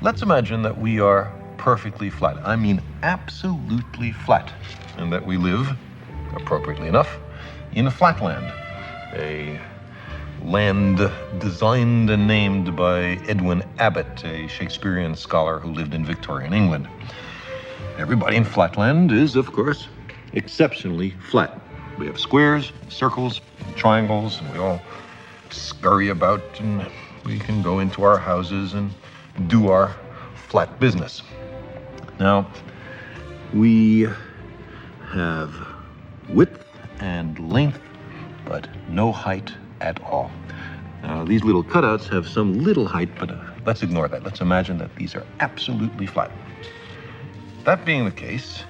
Let's imagine that we are perfectly flat. I mean absolutely flat. And that we live, appropriately enough, in Flatland, a land designed and named by Edwin Abbott, a Shakespearean scholar who lived in Victorian England. Everybody in Flatland is, of course, exceptionally flat. We have squares, circles, triangles, and we all scurry about, and we can go into our houses and do our flat business. Now, we have width and length, but no height at all. Now, these little cutouts have some little height, but let's ignore that. Let's imagine that these are absolutely flat. That being the case,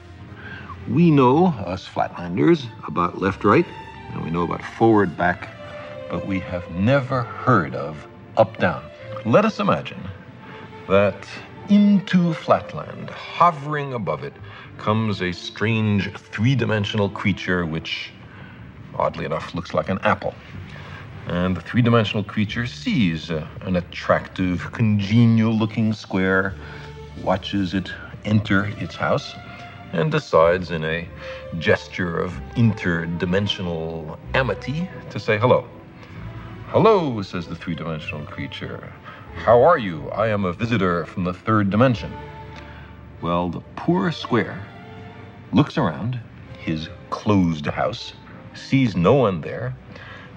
we know, us Flatlanders, about left-right, and we know about forward-back, but we have never heard of up-down. Let us imagine that into Flatland, hovering above it, comes a strange three-dimensional creature which, oddly enough, looks like an apple. And the three-dimensional creature sees an attractive, congenial-looking square, watches it enter its house, and decides in a gesture of interdimensional amity to say hello. "Hello," says the three-dimensional creature. "How are you? I am a visitor from the third dimension." Well, the poor square looks around his closed house, sees no one there,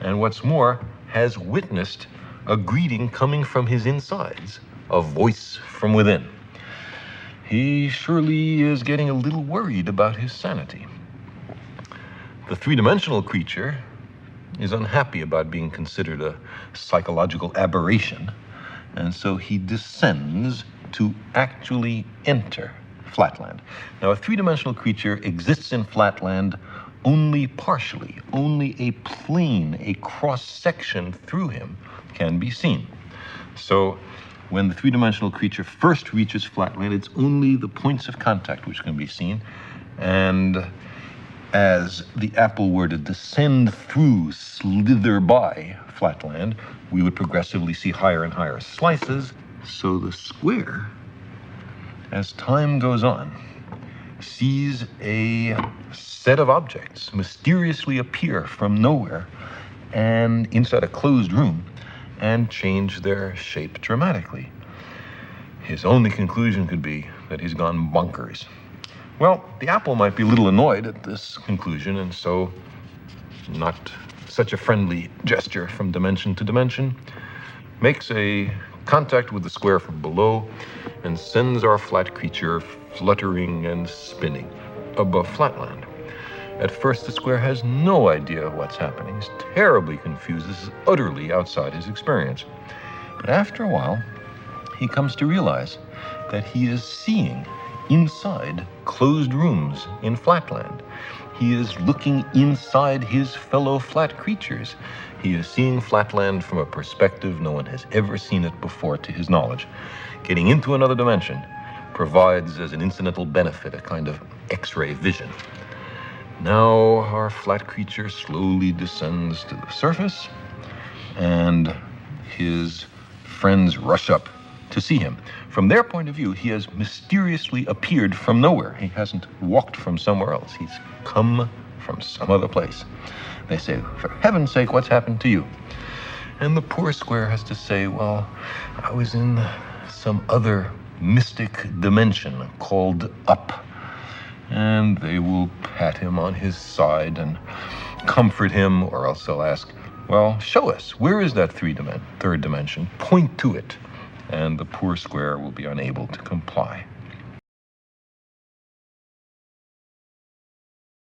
and what's more, has witnessed a greeting coming from his insides, a voice from within. He surely is getting a little worried about his sanity. The three-dimensional creature is unhappy about being considered a psychological aberration, and so he descends to actually enter Flatland. Now, a three-dimensional creature exists in Flatland only partially. Only a plane, a cross-section through him can be seen. So when the three-dimensional creature first reaches Flatland, it's only the points of contact which can be seen. And as the apple were to descend through, slither by Flatland, we would progressively see higher and higher slices. So the square, as time goes on, sees a set of objects mysteriously appear from nowhere and inside a closed room and change their shape dramatically. His only conclusion could be that he's gone bonkers. Well, the apple might be a little annoyed at this conclusion, and so, not such a friendly gesture from dimension to dimension, makes a contact with the square from below and sends our flat creature fluttering and spinning above Flatland. At first, the square has no idea what's happening. He's terribly confused. This is utterly outside his experience. But after a while, he comes to realize that he is seeing inside closed rooms in Flatland. He is looking inside his fellow flat creatures. He is seeing Flatland from a perspective no one has ever seen it before to his knowledge. Getting into another dimension provides as an incidental benefit a kind of X-ray vision. Now our flat creature slowly descends to the surface, and his friends rush up to see him. From their point of view, he has mysteriously appeared from nowhere. He hasn't walked from somewhere else. He's come from some other place. They say, "For heaven's sake, what's happened to you?" And the poor square has to say, "Well, I was in some other mystic dimension called up." And they will pat him on his side and comfort him, or else they'll ask, "Well, show us, where is that third dimension? Point to it." And the poor square will be unable to comply.